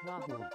Wahoo!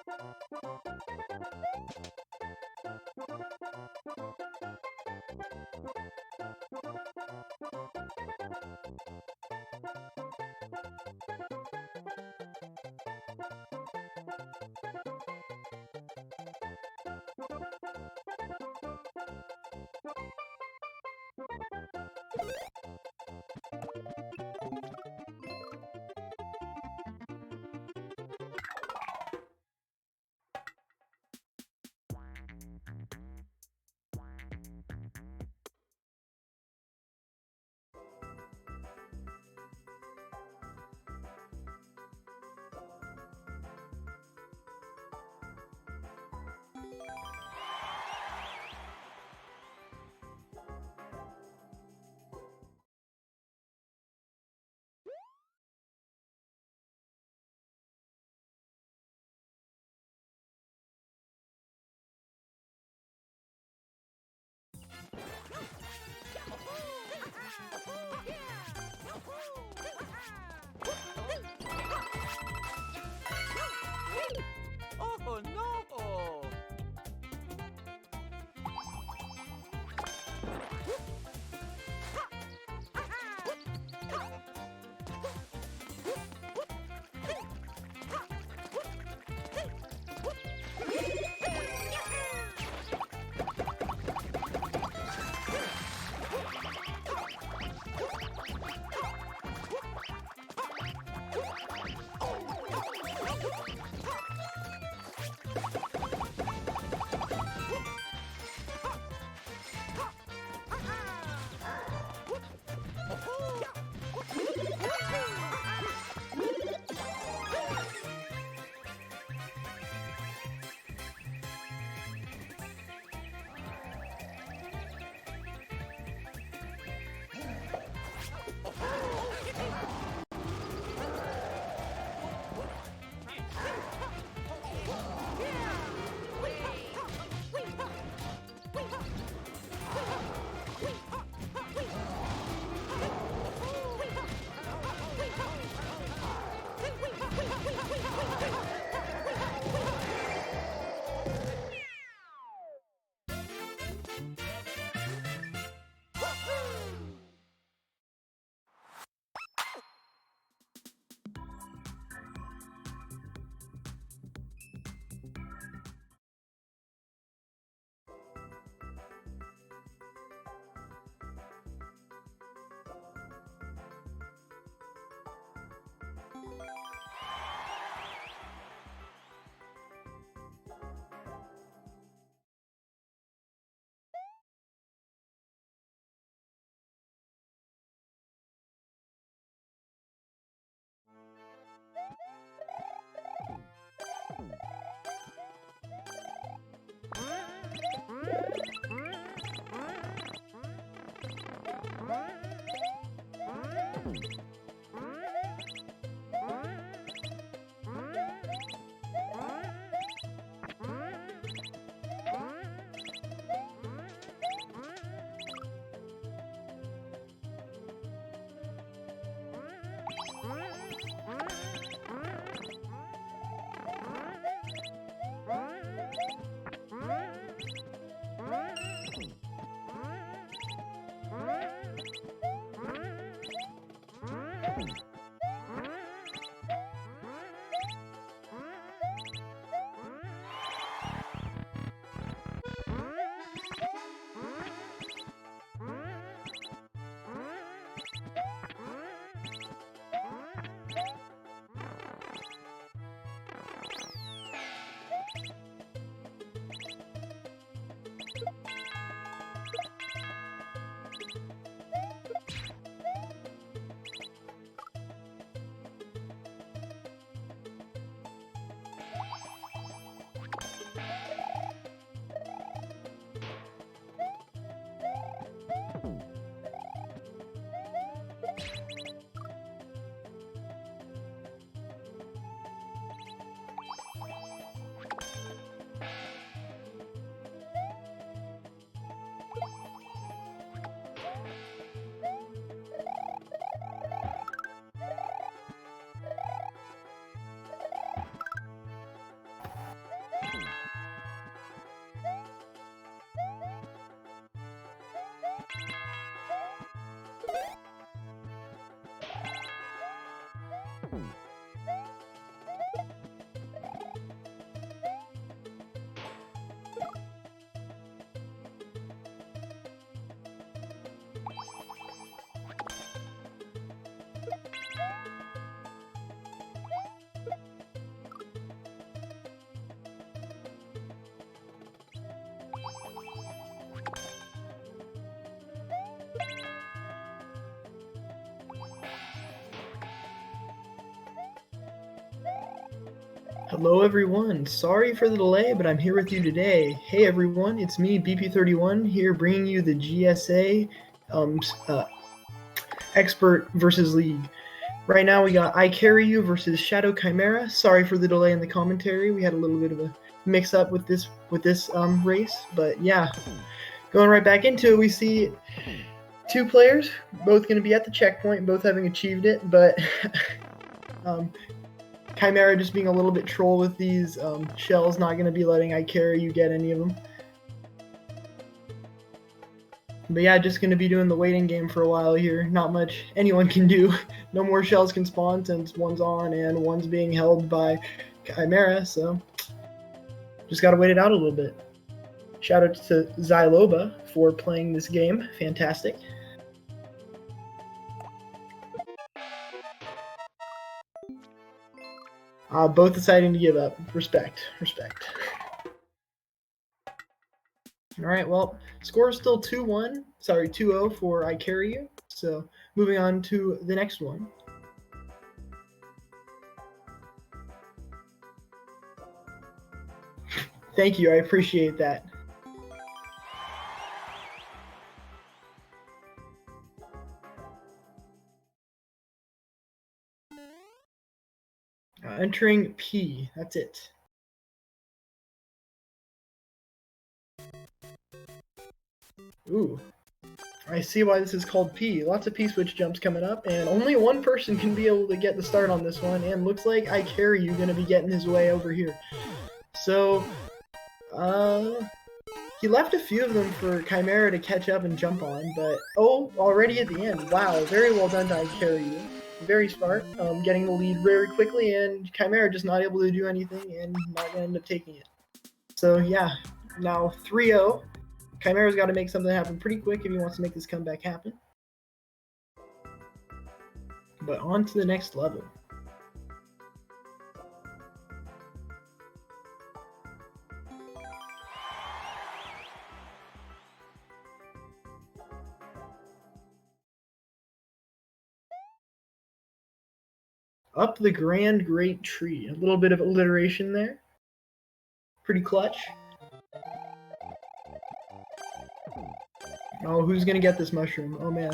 Hello everyone, sorry for the delay, but I'm here with you today. Hey everyone, it's me, BP31, here bringing you the GSA Expert versus League. Right now we got ICahriYou versus Shadow Chimera. Sorry for the delay in the commentary, we had a little bit of a mix-up with this race, but yeah. Going right back into it, we see two players, both going to be at the checkpoint, both having achieved it, but Chimera just being a little bit troll with these shells, not going to be letting ICahriYou get any of them. But yeah, just going to be doing the waiting game for a while here. Not much anyone can do. No more shells can spawn since one's on and one's being held by Chimera, so just got to wait it out a little bit. Shout out to Zyloba for playing this game. Fantastic. Both deciding to give up. Respect. Alright, well, score is still 2-1. Sorry, 2-0 for ICahriYou. So, moving on to the next one. Thank you, I appreciate that. Entering P, that's it. Ooh, I see why this is called P. Lots of P-switch jumps coming up, and only one person can be able to get the start on this one, and looks like ICahriYou gonna be getting his way over here. So, he left a few of them for Chimera to catch up and jump on, but oh, already at the end. Wow, very well done to ICahriYou. Very smart, getting the lead very quickly, and Chimera just not able to do anything and not going to end up taking it. So yeah, now 3-0. Chimera's got to make something happen pretty quick if he wants to make this comeback happen. But on to the next level. Up the Grand Great Tree. A little bit of alliteration there. Pretty clutch. Oh, who's gonna get this mushroom? Oh man.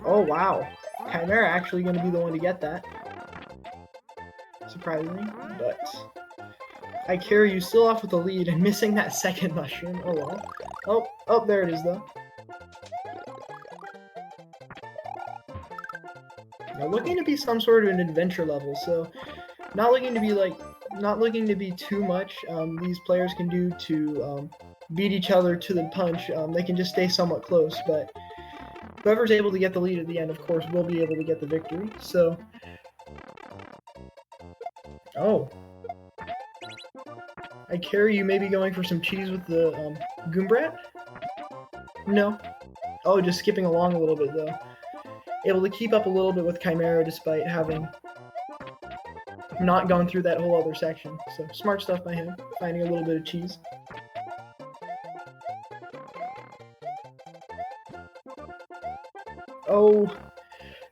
Oh wow. Chimera actually gonna be the one to get that. Surprisingly, but ICahriYou still off with the lead and missing that second mushroom. Oh well. Oh, there it is though. Now looking to be some sort of an adventure level, so not looking to be too much. These players can do to beat each other to the punch. They can just stay somewhat close, but whoever's able to get the lead at the end, of course, will be able to get the victory. So, oh, ICahriYou may be going for some cheese with the Goombrat? No. Oh, just skipping along a little bit though. Able to keep up a little bit with Chimera despite having not gone through that whole other section. So smart stuff by him, finding a little bit of cheese. Oh,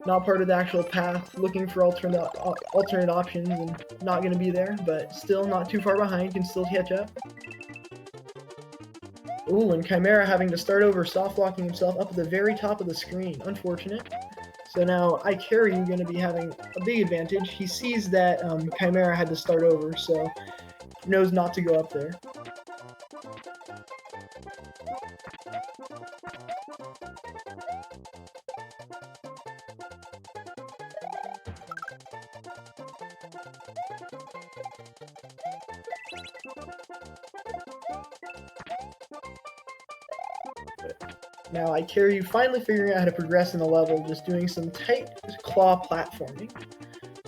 not part of the actual path, looking for alternate options and not going to be there, but still not too far behind, can still catch up. Ooh, and Chimera having to start over, soft-locking himself up at the very top of the screen. Unfortunate. So now ICahriYou going to be having a big advantage. He sees that Chimera had to start over, so knows not to go up there. Now ICahriYou finally figuring out how to progress in the level, just doing some tight claw platforming.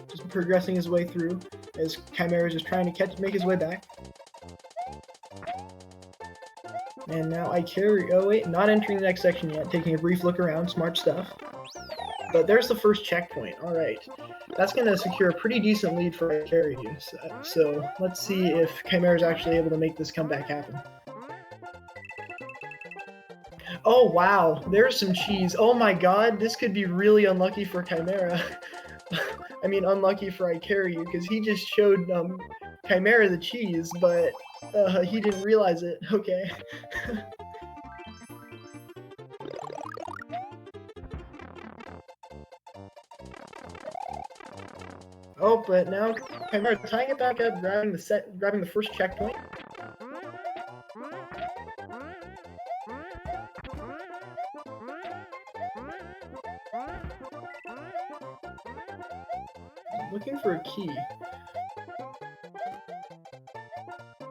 Just progressing his way through as Chimera is just trying to make his way back. And now ICahriYou, oh wait, not entering the next section yet, taking a brief look around, smart stuff. But there's the first checkpoint, alright. That's going to secure a pretty decent lead for ICahriYou. So let's see if Chimera is actually able to make this comeback happen. Oh wow, there's some cheese. Oh my god, this could be really unlucky for Chimera. I mean, unlucky for ICahriYou, because he just showed Chimera the cheese, but he didn't realize it. Okay. Oh, but now Chimera tying it back up, grabbing the first checkpoint. Looking for a key.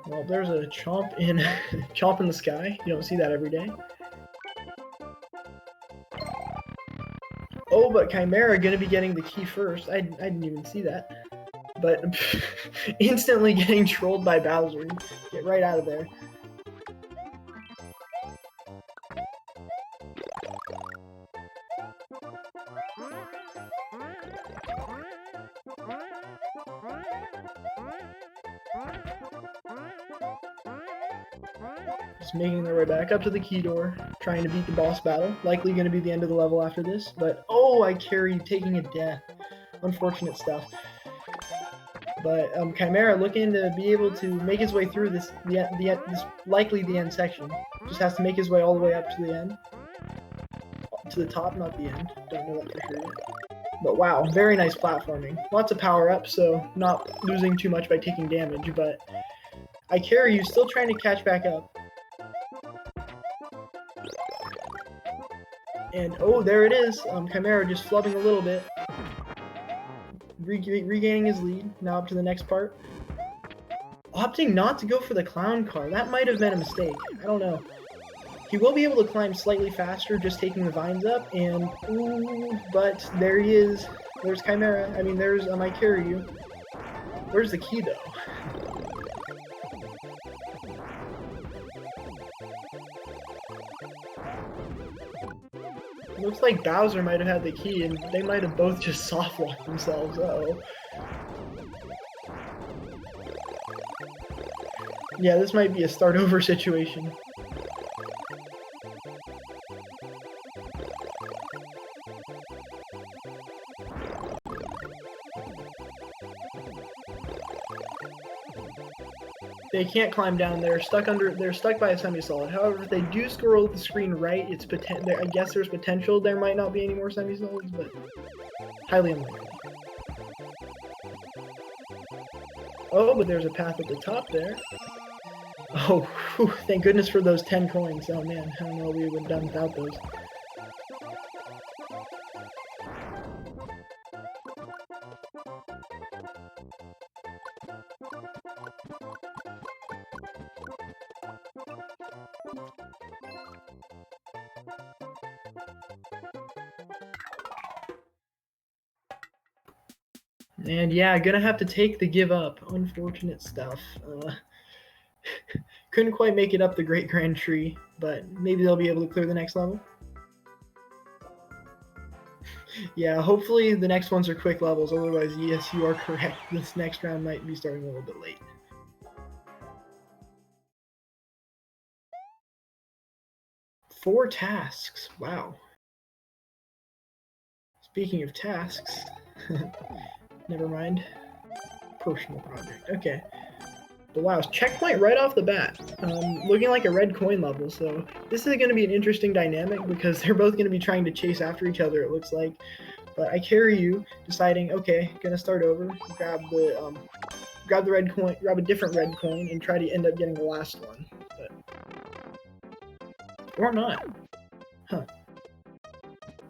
Well, there's a chomp in chomp in the sky. You don't see that every day. Oh, but Chimera gonna be getting the key first. I didn't even see that. But instantly getting trolled by Bowser. Get right out of there. Just making their way back up to the key door, trying to beat the boss battle. Likely going to be the end of the level after this, but oh, ICahriYou taking a death. Unfortunate stuff. But Chimera looking to be able to make his way through this likely the end section. Just has to make his way all the way up to the end. To the top, not the end. Don't know that for sure yet. But wow, very nice platforming. Lots of power-ups, so not losing too much by taking damage, but ICahriYou still trying to catch back up. And oh, there it is. Chimera just flubbing a little bit. Regaining his lead. Now up to the next part. Opting not to go for the clown car. That might have been a mistake. I don't know. He will be able to climb slightly faster just taking the vines up. And ooh, but there he is. There's Chimera. I mean, there's ICahriYou. Where's the key though? Looks like Bowser might have had the key, and they might have both just soft-locked themselves. Uh-oh. Yeah, this might be a start-over situation. They can't climb down. They're stuck by a semi-solid. However, if they do scroll the screen right, I guess there's potential there might not be any more semi-solids, but highly unlikely. Oh, but there's a path at the top there. Oh, whew, thank goodness for those 10 coins. Oh man, I don't know what we would have done without those. And yeah, gonna have to take the give up. Unfortunate stuff. Couldn't quite make it up the Great Grand Tree, but maybe they'll be able to clear the next level. Yeah, hopefully the next ones are quick levels. Otherwise, yes, you are correct. This next round might be starting a little bit late. Four tasks. Wow. Speaking of tasks, never mind. Personal project. Okay. But wow, checkpoint right off the bat. Looking like a red coin level, so this is going to be an interesting dynamic because they're both going to be trying to chase after each other, it looks like. But ICahriYou deciding, okay, gonna start over, grab the red coin, grab a different red coin, and try to end up getting the last one. But or not. Huh.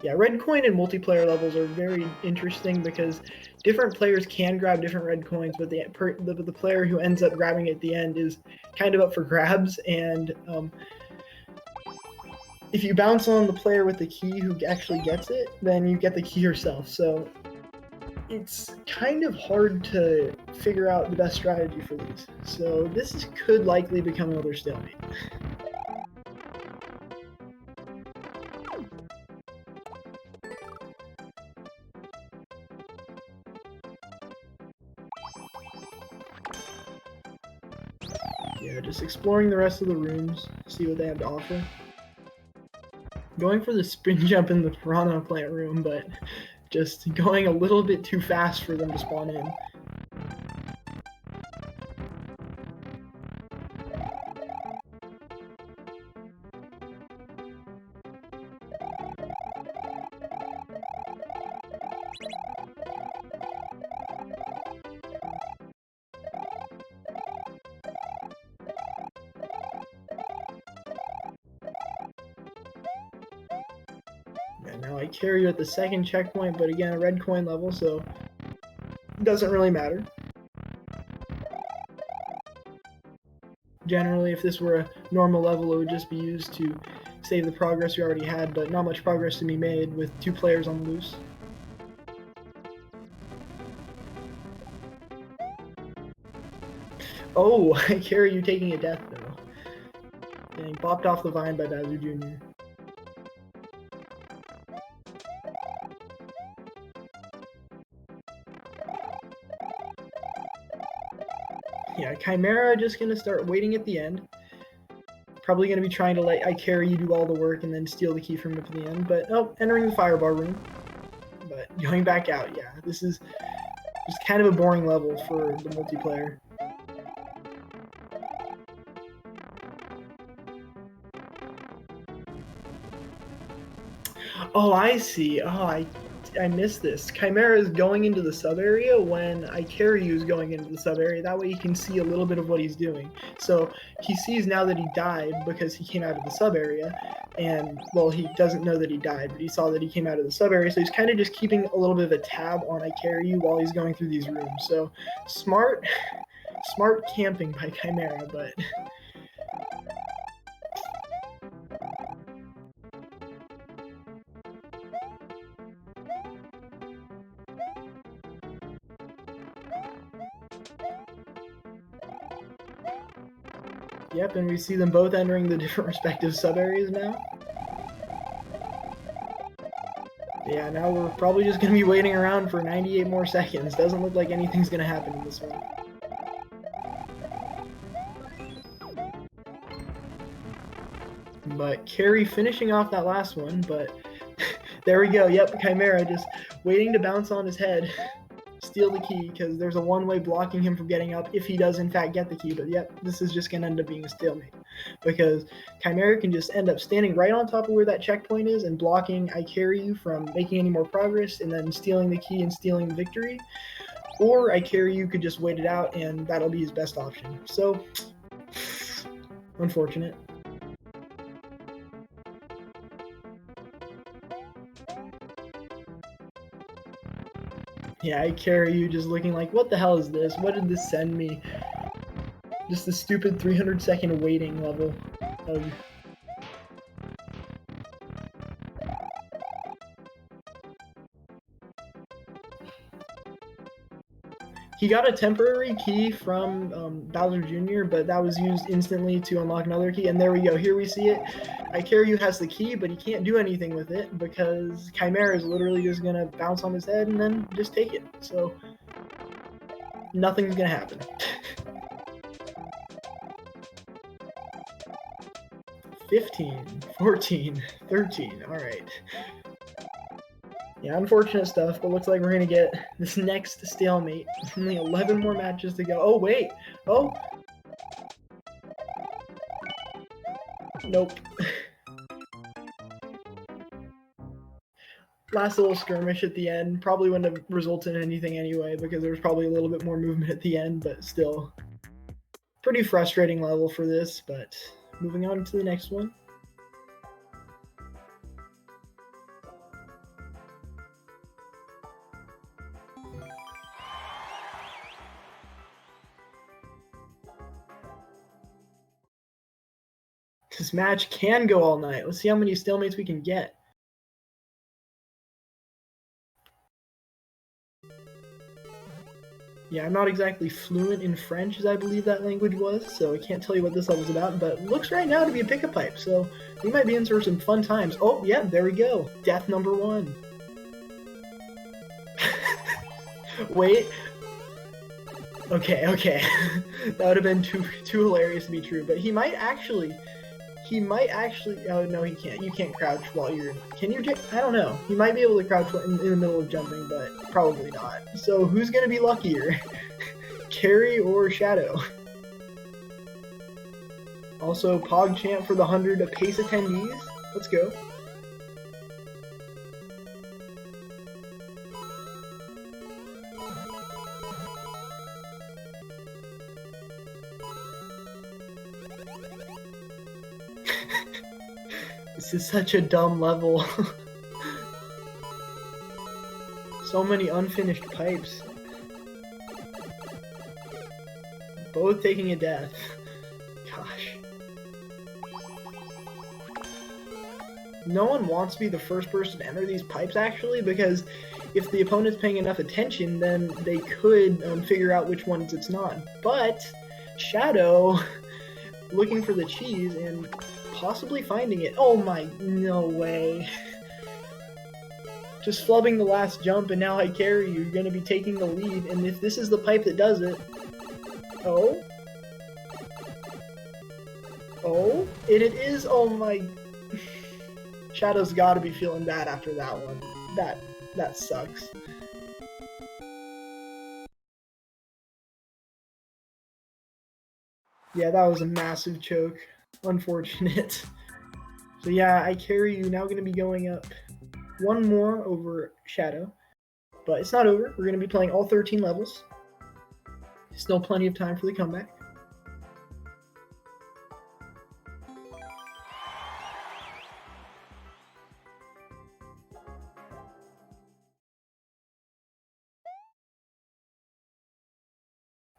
Yeah, red coin and multiplayer levels are very interesting because different players can grab different red coins, but the player who ends up grabbing it at the end is kind of up for grabs, and if you bounce on the player with the key who actually gets it, then you get the key yourself. So it's kind of hard to figure out the best strategy for these. So this could likely become another stalemate. Yeah, just exploring the rest of the rooms, see what they have to offer. Going for the spin jump in the piranha plant room, but just going a little bit too fast for them to spawn in. And now ICahriYou at the second checkpoint, but again, a red coin level, so it doesn't really matter. Generally, if this were a normal level, it would just be used to save the progress you already had, but not much progress to be made with 2 players on the loose. Oh, ICahriYou taking a death, though. Getting bopped off the vine by Bowser Jr. Yeah, Chimera just gonna start waiting at the end. Probably gonna be trying to let ICahriYou do all the work and then steal the key from him at the end. But oh, entering the firebar room. But going back out, yeah. This is just kind of a boring level for the multiplayer. Oh, I see. Oh, I missed this. Chimera is going into the sub area when ICahriYou is going into the sub area. That way he can see a little bit of what he's doing. So he sees now that he died because he came out of the sub area. And, well, he doesn't know that he died, but he saw that he came out of the sub area. So he's kind of just keeping a little bit of a tab on ICahriYou while he's going through these rooms. So smart camping by Chimera, but... Yep, and we see them both entering the different respective sub-areas now. Yeah, now we're probably just going to be waiting around for 98 more seconds. Doesn't look like anything's going to happen in this one. But Carrie finishing off that last one, but there we go. Yep, Chimera just waiting to bounce on his head. Steal the key, because there's a one-way blocking him from getting up if he does in fact get the key. But yep, this is just going to end up being a stalemate, because Chimera can just end up standing right on top of where that checkpoint is and blocking ICahriYou from making any more progress and then stealing the key and stealing the victory. Or ICahriYou could just wait it out and that'll be his best option. So, unfortunate. Yeah, ICahriYou just looking like, what the hell is this? What did this send me? Just the stupid 300-second waiting level of... He got a temporary key from Bowser Jr., but that was used instantly to unlock another key, and there we go. Here we see it. ICahriYou has the key, but he can't do anything with it because Chimera is literally just going to bounce on his head and then just take it. So, nothing's going to happen. 15, 14, 13, alright. Yeah, unfortunate stuff, but looks like we're going to get this next stalemate. Only 11 more matches to go. Oh, wait! Oh! Nope. Last little skirmish at the end. Probably wouldn't have resulted in anything anyway, because there was probably a little bit more movement at the end, but still. Pretty frustrating level for this, but moving on to the next one. This match can go all night. Let's see how many stalemates we can get. Yeah, I'm not exactly fluent in French, as I believe that language was, so I can't tell you what this level's about, but looks right now to be a pick-a-pipe, so we might be in for some fun times. Oh, yeah, there we go. Death number 1. Wait. Okay. That would have been too hilarious to be true, but he might actually he might actually. Oh no, he can't. You can't crouch while you're. Can you? I don't know. He might be able to crouch in the middle of jumping, but probably not. So who's gonna be luckier, Carry or Shadow? Also, PogChamp for the 100 Pace attendees. Let's go. This is such a dumb level. So many unfinished pipes. Both taking a death. Gosh. No one wants to be the first person to enter these pipes, actually, because if the opponent's paying enough attention, then they could figure out which ones it's not. But Shadow, looking for the cheese and possibly finding it. Oh my, no way. Just flubbing the last jump, and now ICahriYou, you're going to be taking the lead, and if this is the pipe that does it... Oh? Oh? It is, oh my... Shadow's gotta be feeling bad after that one. That sucks. Yeah, that was a massive choke. Unfortunate. So yeah, ICahriYou now gonna be going up one more over Shadow. But it's not over. We're gonna be playing all 13 levels. Still plenty of time for the comeback.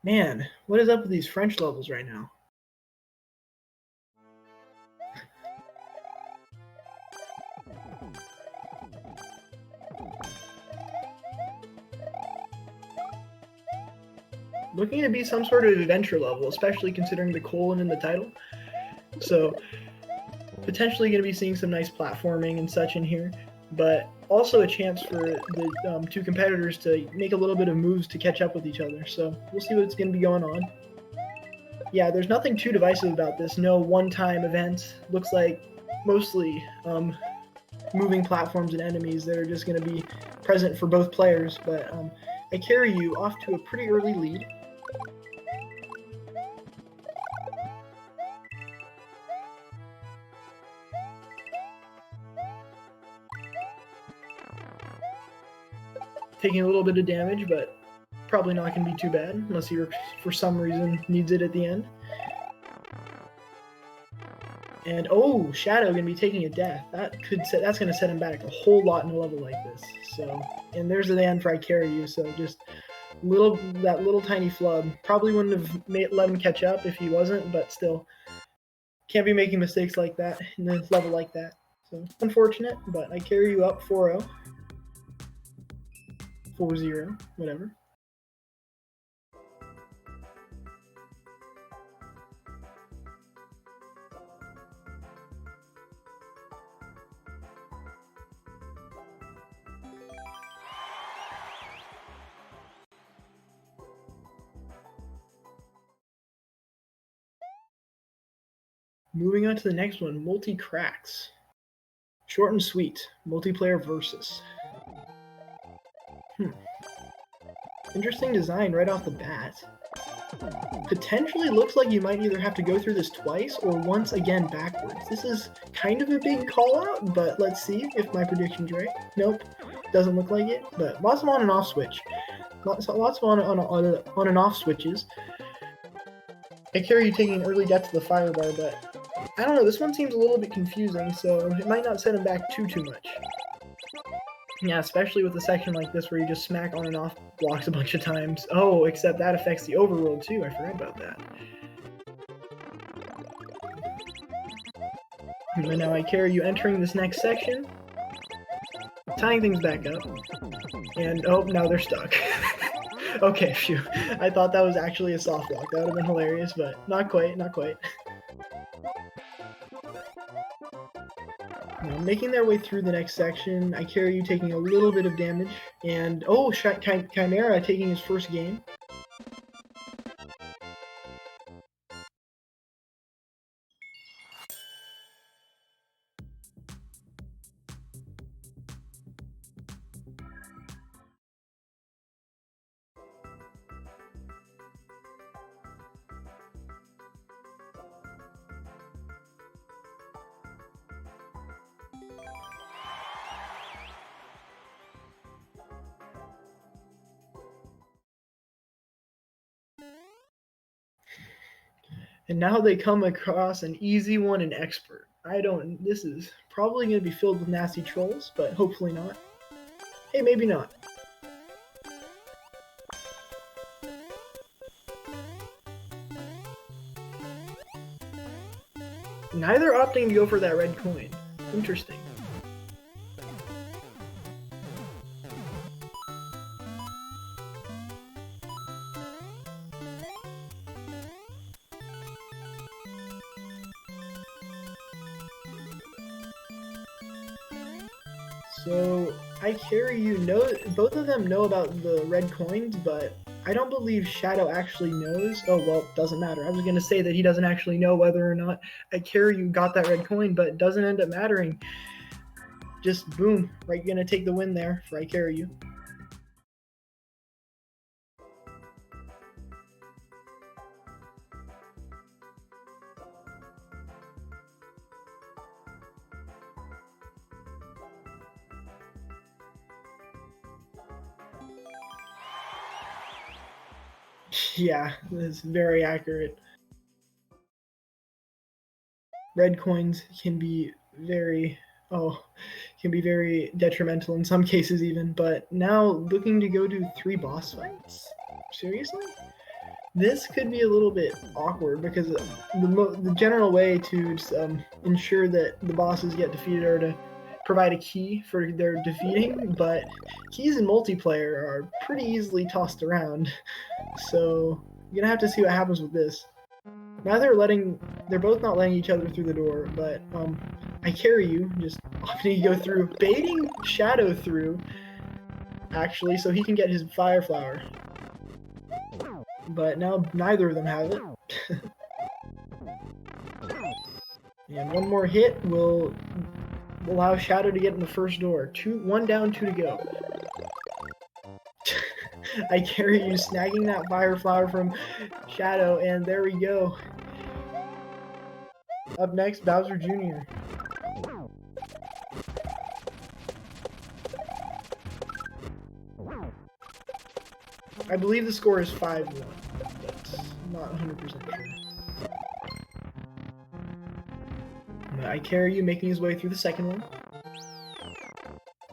Man, what is up with these French levels right now? Looking to be some sort of adventure level, especially considering the colon in the title. So, potentially going to be seeing some nice platforming and such in here, but also a chance for the two competitors to make a little bit of moves to catch up with each other. So, we'll see what's going to be going on. Yeah, there's nothing too divisive about this. No one-time event. Looks like mostly moving platforms and enemies that are just going to be present for both players, but ICahriYou off to a pretty early lead. Taking a little bit of damage, but probably not going to be too bad unless he, for some reason, needs it at the end. And oh, Shadow going to be taking a death. That's going to set him back a whole lot in a level like this. So, and there's the end for ICahriYou. So just that little tiny flub. Probably wouldn't have let him catch up if he wasn't, but still, can't be making mistakes like that in a level like that. So unfortunate, but ICahriYou up 4-0. 4-0, whatever. Moving on to the next one, multi-cracks. Short and sweet, multiplayer versus. Interesting design right off the bat. Potentially looks like you might either have to go through this twice or once again backwards. This is kind of a big call out, but let's see if my prediction's right. Nope, doesn't look like it, but lots of on and off switch. Lots of on and off switches. ICahriYou taking an early death to the fire bar, but I don't know, this one seems a little bit confusing, so it might not set him back too much. Yeah, especially with a section like this where you just smack on and off blocks a bunch of times. Oh, except that affects the overworld too, I forgot about that. And now ICahriYou entering this next section, tying things back up, and oh, now they're stuck. Okay, phew. I thought that was actually a soft block. That would have been hilarious, but not quite, not quite. Now, making their way through the next section, ICahriYou taking a little bit of damage, and oh, Chimera taking his first game. And now they come across an easy one in expert. This is probably going to be filled with nasty trolls, but hopefully not. Hey, maybe not. Neither opting to go for that red coin. Interesting. So, ICahriYou know, both of them know about the red coins, but I don't believe Shadow actually knows. Oh, well, doesn't matter. I was going to say that he doesn't actually know whether or not ICahriYou got that red coin, but it doesn't end up mattering. Just boom, right, going to take the win there for ICahriYou. Yeah, that's very accurate. Red coins can be very detrimental in some cases even, but now looking to go to 3 boss fights. Seriously? This could be a little bit awkward because the general way to just, ensure that the bosses get defeated are to provide a key for their defeating, but keys in multiplayer are pretty easily tossed around, so you're gonna have to see what happens with this. Now they're both not letting each other through the door, but ICahriYou just opting to go through, baiting Shadow through, actually, so he can get his fire flower. But now neither of them have it. And one more hit will allow Shadow to get in the first door. 1 down, 2 to go. ICahriYou snagging that fire flower from Shadow, and there we go. Up next, Bowser Jr. I believe the score is 5-1, but not 100% sure. ICahriYou making his way through the second one.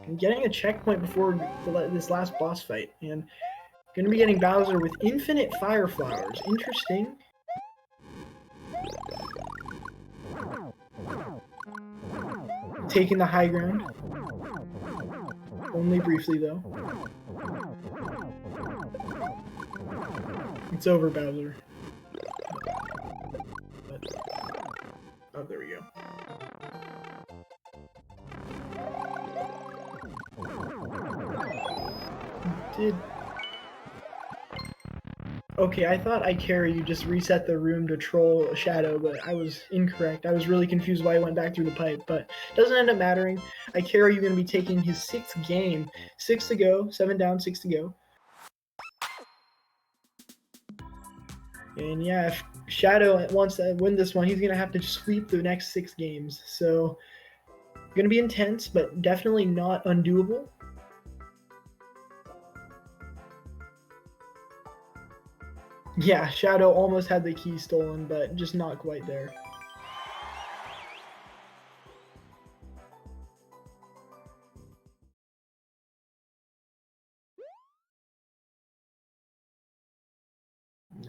And getting a checkpoint before this last boss fight, and going to be getting Bowser with infinite fire flowers. Interesting. Taking the high ground. Only briefly, though. It's over, Bowser. Oh, there we go. Okay, I thought ICahriYou just reset the room to troll Shadow, but I was incorrect. I was really confused why he went back through the pipe, but doesn't end up mattering. ICahriYou going to be taking his 6th game. 6 to go, 7 down, 6 to go. And yeah, if Shadow wants to win this one, he's going to have to sweep the next 6 games. So, going to be intense, but definitely not undoable. Yeah, Shadow almost had the key stolen, but just not quite there.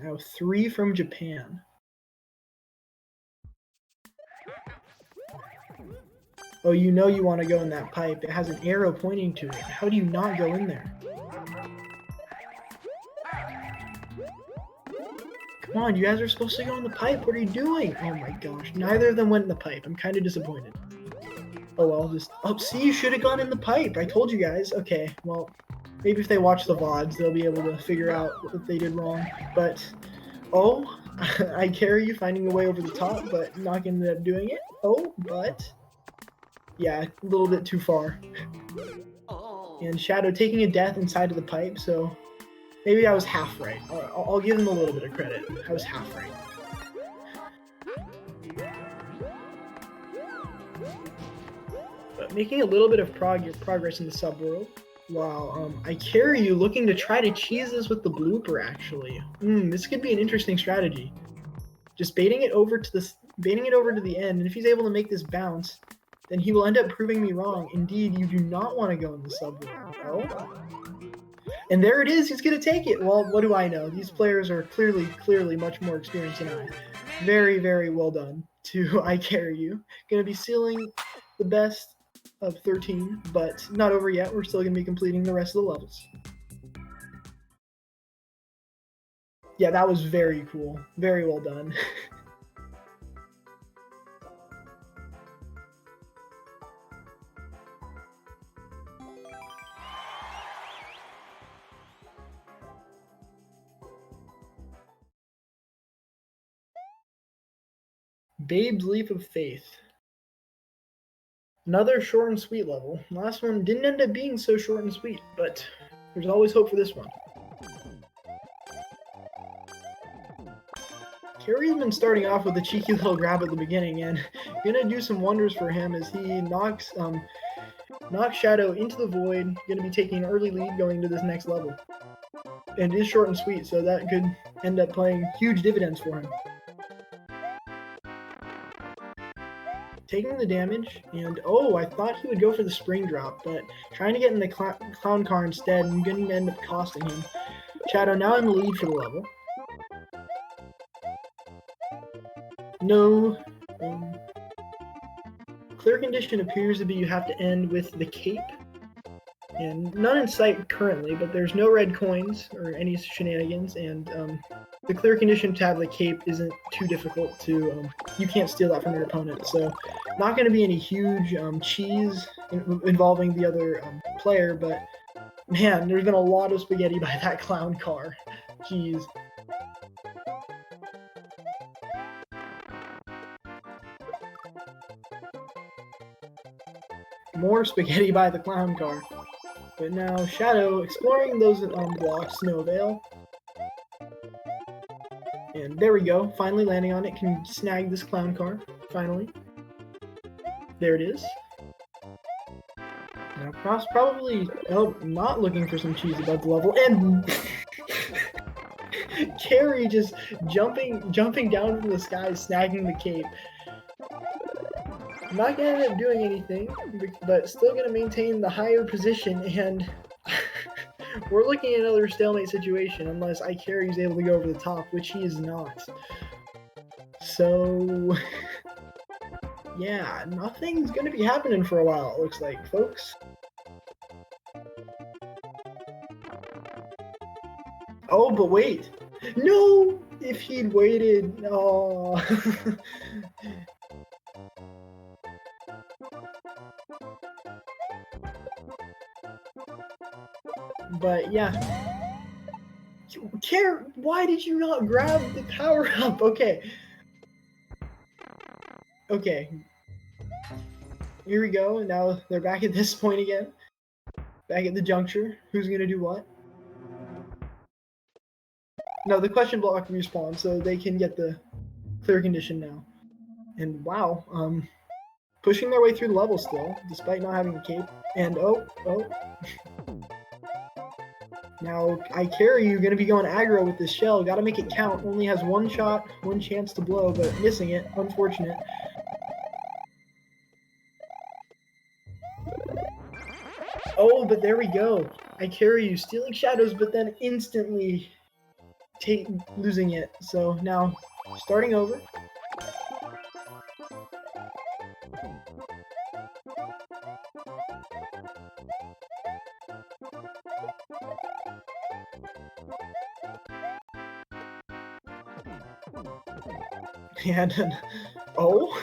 Now 3 from Japan. Oh, you know you want to go in that pipe. It has an arrow pointing to it. How do you not go in there? Come on, you guys are supposed to go in the pipe. What are you doing? Oh my gosh, neither of them went in the pipe. I'm kind of disappointed. Oh well, see, you should have gone in the pipe. I told you guys. Okay, well, maybe if they watch the VODs, they'll be able to figure out what they did wrong. But, oh, ICahriYou finding a way over the top, but not gonna end up doing it. Oh, but, yeah, a little bit too far. And Shadow taking a death inside of the pipe, so maybe I was half right. I'll give him a little bit of credit. I was half right. But making a little bit of progress in the subworld. Wow, ICahriYou looking to try to cheese this with the blooper, actually. This could be an interesting strategy. just baiting it over to the end, and if he's able to make this bounce, then he will end up proving me wrong. Indeed, you do not want to go in the subway. Oh. And there it is, he's going to take it. Well, what do I know? These players are clearly much more experienced than I. Very, very well done to ICahriYou. Going to be sealing the best of 13, but not over yet. We're still going to be completing the rest of the levels. Yeah, that was very cool. Very well done. Babe's Leap of Faith. Another short and sweet level. Last one didn't end up being so short and sweet, but there's always hope for this one. ICahriYou's been starting off with a cheeky little grab at the beginning, and gonna do some wonders for him as he knocks Shadow into the void. Gonna be taking an early lead going into this next level. And it is short and sweet, so that could end up playing huge dividends for him. Taking the damage, and oh, I thought he would go for the spring drop, but trying to get in the clown car instead, and going to end up costing him. Shadow now in the lead for the level. No. Clear condition appears to be you have to end with the cape. And none in sight currently, but there's no red coins or any shenanigans, and the clear condition to have the cape isn't too difficult to, you can't steal that from your opponent, so not going to be any huge cheese involving the other player, but man, there's been a lot of spaghetti by that clown car. Jeez. More spaghetti by the clown car. But now Shadow exploring those blocks, no avail. And there we go, finally landing on it, can snag this clown car, finally. There it is. Now Cross probably, not looking for some cheese above the level, and ICahriYou just jumping down from the sky, snagging the cape. Not gonna end up doing anything, but still gonna maintain the higher position, and we're looking at another stalemate situation unless ICahriYou's able to go over the top, which he is not. So yeah, nothing's gonna be happening for a while, it looks like, folks. Oh, but wait. No! If he'd waited, oh. But yeah. Why did you not grab the power up? Okay. Okay. Here we go. Now they're back at this point again. Back at the juncture. Who's gonna do what? No, the question block respawns, so they can get the clear condition now. And wow, pushing their way through the level still, despite not having a cape. And oh. Now, ICahriYou gonna be going aggro with this shell. Gotta make it count. Only has one shot, one chance to blow, but missing it. Unfortunate. Oh, but there we go. ICahriYou stealing shadows, but then instantly losing it. So now, starting over. And oh,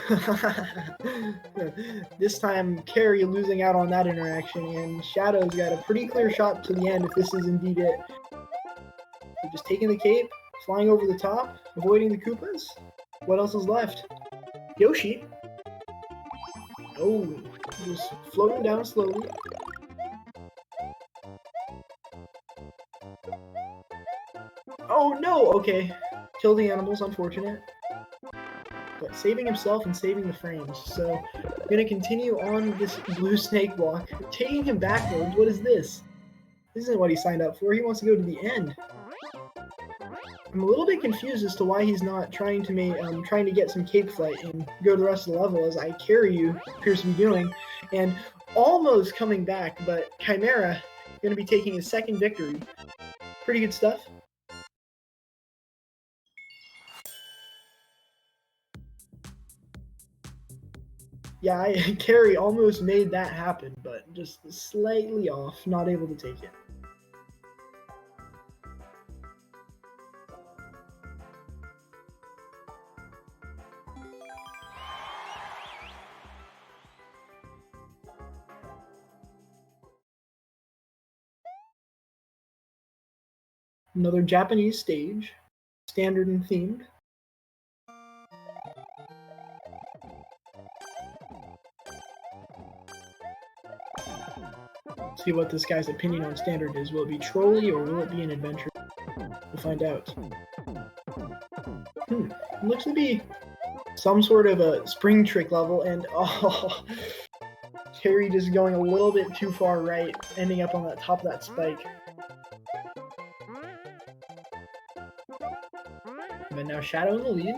this time ICahriYou losing out on that interaction, and Shadow's got a pretty clear shot to the end if this is indeed it. So just taking the cape, flying over the top, avoiding the Koopas. What else is left? Yoshi. Oh, just floating down slowly. Oh no, okay. Kill the animals, unfortunate. But saving himself and saving the frames. So, I'm gonna continue on this blue snake block. Taking him backwards, what is this? This isn't what he signed up for, he wants to go to the end. I'm a little bit confused as to why he's not trying to get some cape flight and go to the rest of the level, as ICahriYou appears to be doing, and almost coming back, but Chimera going to be taking his second victory. Pretty good stuff. Yeah, ICahriYou almost made that happen, but just slightly off, not able to take it. Another Japanese stage, standard and themed. See what this guy's opinion on standard is. Will it be trolly or will it be an adventure? We'll find out. Looks to be some sort of a spring trick level, and ICahriYou just going a little bit too far right, ending up on the top of that spike. But now Shadow in the lead.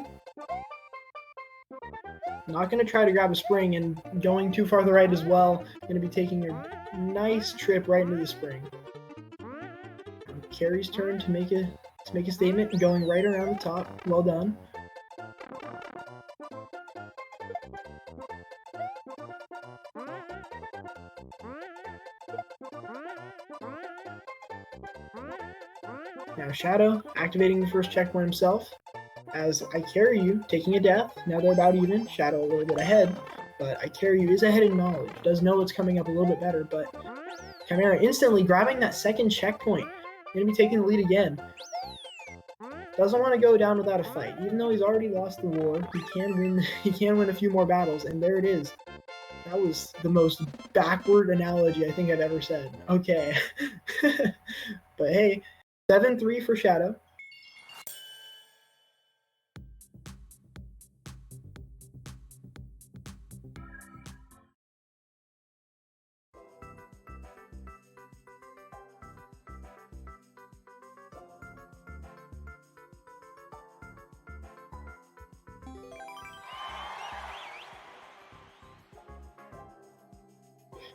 Not going to try to grab a spring, and going too far to the right as well. Going to be taking a nice trip right into the spring. ICahriYou's turn to make a statement, and going right around the top. Well done. Now Shadow activating the first checkpoint himself, as ICahriYou taking a death. Now they're about even. Shadow a little bit ahead, but ICahriYou is ahead in knowledge. Does know what's coming up a little bit better, but Chimera instantly grabbing that second checkpoint. Going to be taking the lead again. Doesn't want to go down without a fight. Even though he's already lost the war, he can win. He can win a few more battles, and there it is. That was the most backward analogy I think I've ever said. Okay, but hey, 7-3 for Shadow.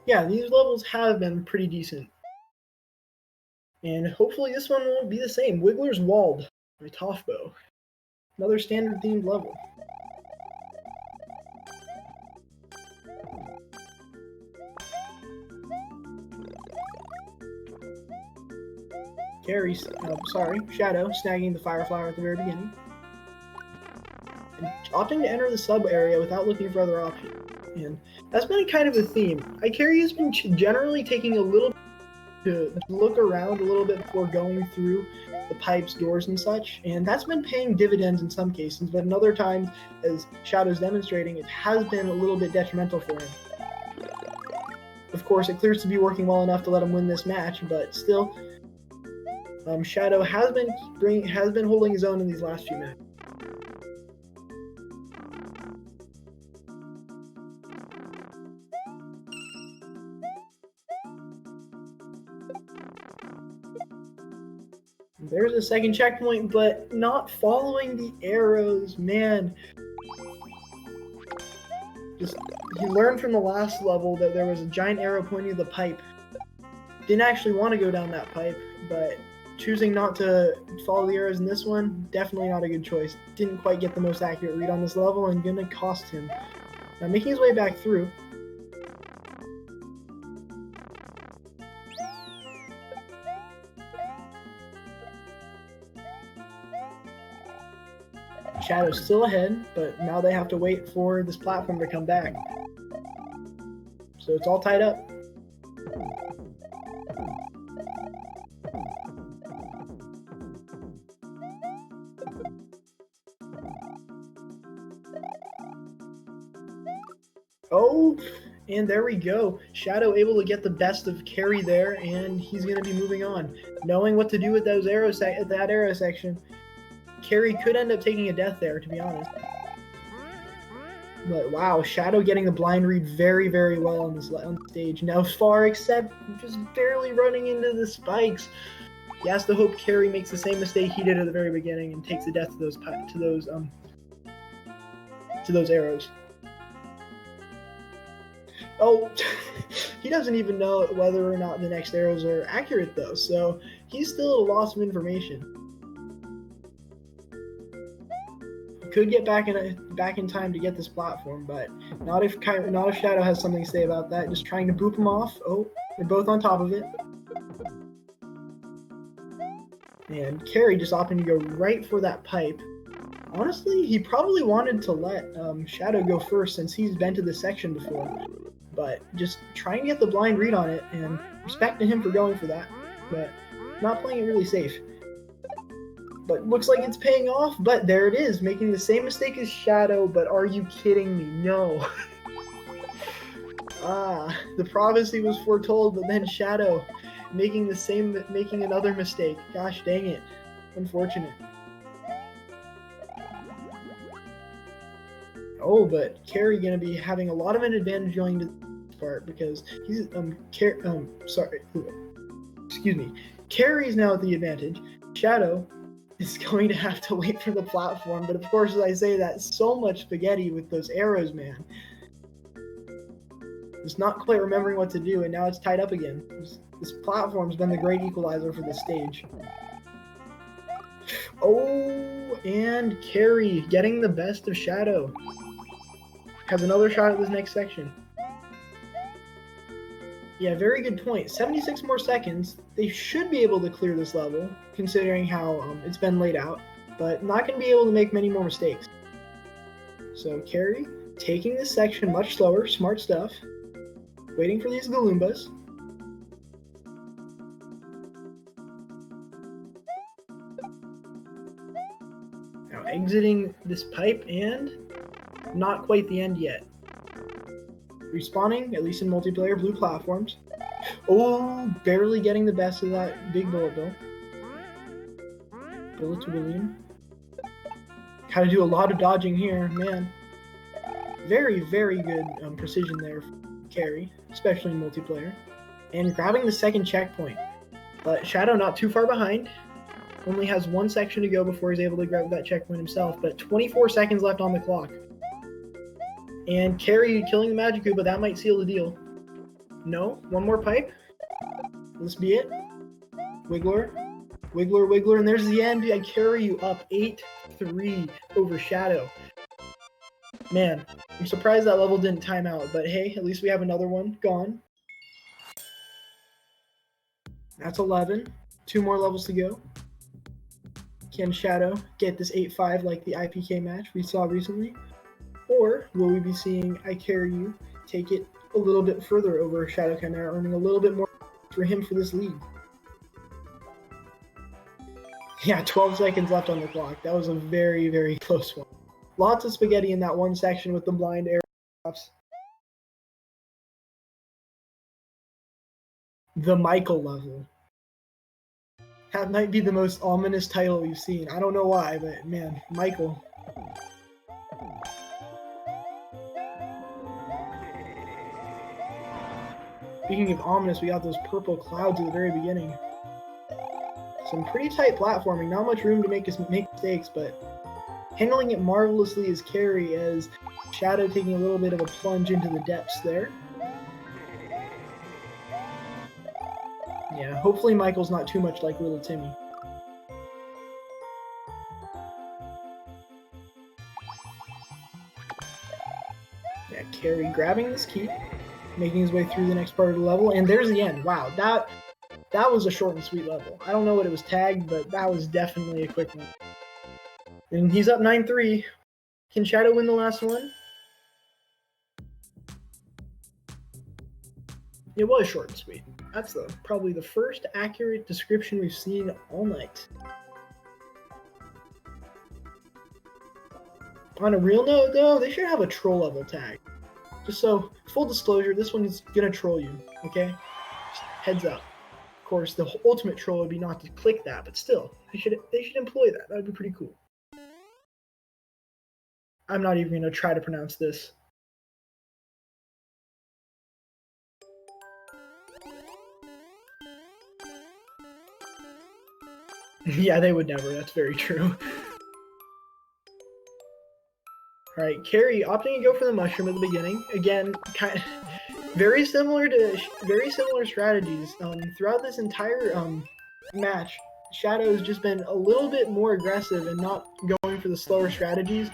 Yeah, these levels have been pretty decent. And hopefully this one won't be the same. Wiggler's Wald by Toffbo. Another standard themed level. Shadow snagging the Fire Flower at the very beginning. And opting to enter the sub area without looking for other options. And that's been kind of a theme. ICahriYou has been generally taking a little to look around a little bit before going through the pipes, doors, and such, and that's been paying dividends in some cases, but in other times, as Shadow's demonstrating, it has been a little bit detrimental for him. Of course, it clears to be working well enough to let him win this match, but still, Shadow has been holding his own in these last few matches. There's a second checkpoint, but not following the arrows, man. He learned from the last level that there was a giant arrow pointing to the pipe. Didn't actually want to go down that pipe, but choosing not to follow the arrows in this one, definitely not a good choice. Didn't quite get the most accurate read on this level, and gonna cost him. Now making his way back through. Shadow's still ahead, but now they have to wait for this platform to come back. So it's all tied up. Oh, and there we go. Shadow able to get the best of ICahriYou there, and he's going to be moving on. Knowing what to do with those arrows at that arrow section. ICahriYou could end up taking a death there, to be honest. But wow, Shadow getting the blind read very, very well on the stage. Now far, except just barely running into the spikes. He has to hope Carry makes the same mistake he did at the very beginning and takes the death to those arrows. Oh, he doesn't even know whether or not the next arrows are accurate though, so he's still at a loss of information. He could get back in time to get this platform, but not if Shadow has something to say about that. Just trying to boop him off. Oh, they're both on top of it. And Carry just opting to go right for that pipe. Honestly, he probably wanted to let Shadow go first since he's been to this section before. But just trying to get the blind read on it, and respect to him for going for that. But not playing it really safe. But looks like it's paying off, but there it is, making the same mistake as Shadow, but are you kidding me? No. The prophecy was foretold, but then Shadow making another mistake. Gosh dang it. Unfortunate. Oh, but Carry gonna be having a lot of an advantage going to this part because he's Carry's now at the advantage. Shadow is going to have to wait for the platform, but of course, as I say that, so much spaghetti with those arrows, man. Just not quite remembering what to do, and now it's tied up again. This platform's been the great equalizer for this stage. Oh, and Carry getting the best of Shadow. Has another shot at this next section. Yeah, very good point. 76 more seconds. They should be able to clear this level, considering how it's been laid out, but not going to be able to make many more mistakes. So Carry taking this section much slower, smart stuff. Waiting for these Galoombas. Now exiting this pipe, and not quite the end yet. Respawning, at least in multiplayer, blue platforms. Oh, barely getting the best of that big bullet bill. Bullet to William. Gotta do a lot of dodging here, man. Very, very good precision there for Carry, especially in multiplayer. And grabbing the second checkpoint. But Shadow not too far behind. Only has one section to go before he's able to grab that checkpoint himself, but 24 seconds left on the clock. And Carry killing the Magic but that might seal the deal. No, one more pipe. This be it. Wiggler, Wiggler, Wiggler, and there's the end. ICahriYou up 8-3 over Shadow. Man, I'm surprised that level didn't time out, but hey, at least we have another one gone. That's 11. 2 more levels to go. Can Shadow get this 8-5 like the IPK match we saw recently? Or will we be seeing ICahriYou take it a little bit further over Shadow Chimera, earning a little bit more for him for this lead? Yeah, 12 seconds left on the clock. That was a very, very close one. Lots of spaghetti in that one section with the blind arrows. The Michael level. That might be the most ominous title we've seen. I don't know why, but man, Michael. Speaking of ominous, we got those purple clouds at the very beginning. Some pretty tight platforming, not much room to make mistakes, but handling it marvelously is Carry, as Shadow taking a little bit of a plunge into the depths there. Yeah, hopefully Michael's not too much like little Timmy. Yeah, Carry grabbing this key, making his way through the next part of the level, and there's the end. Wow, that was a short and sweet level. I don't know what it was tagged, but that was definitely a quick one. And he's up 9-3. Can Shadow win the last one? It was short and sweet. That's probably the first accurate description we've seen all night. On a real note, though, they should have a troll level tag. Just so, full disclosure, this one is gonna troll you, okay? Just heads up. Of course, the ultimate troll would be not to click that, but still, they should employ that. That'd be pretty cool. I'm not even gonna try to pronounce this. Yeah, they would never. That's very true. All right, Carrie opting to go for the mushroom at the beginning. Again, very similar strategies. Throughout this entire match, Shadow's just been a little bit more aggressive and not going for the slower strategies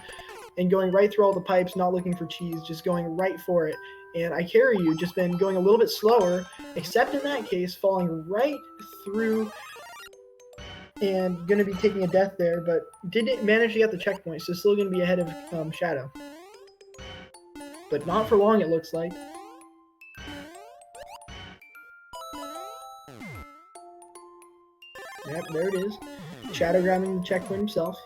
and going right through all the pipes, not looking for cheese, just going right for it. And ICahriYou just been going a little bit slower, except in that case, falling right through and going to be taking a death there, but didn't manage to get the checkpoint, so still going to be ahead of Shadow. But not for long, it looks like. Yep, there it is. Shadow grabbing the checkpoint himself.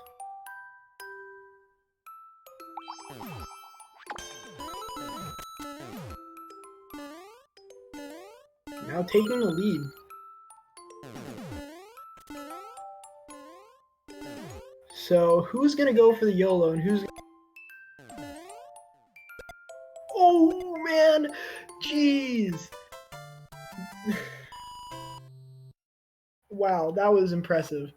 Now taking the lead. So who's going to go for the YOLO and who's... Oh, man! Jeez! Wow, that was impressive.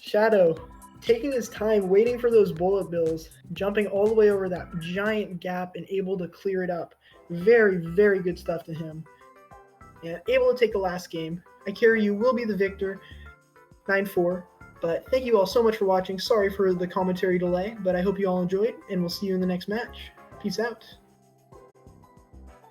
Shadow taking his time, waiting for those bullet bills, jumping all the way over that giant gap and able to clear it up. Very, very good stuff to him. And able to take the last game. ICahriYou will be the victor, 9-4. But thank you all so much for watching. Sorry for the commentary delay, but I hope you all enjoyed, and we'll see you in the next match. Peace out.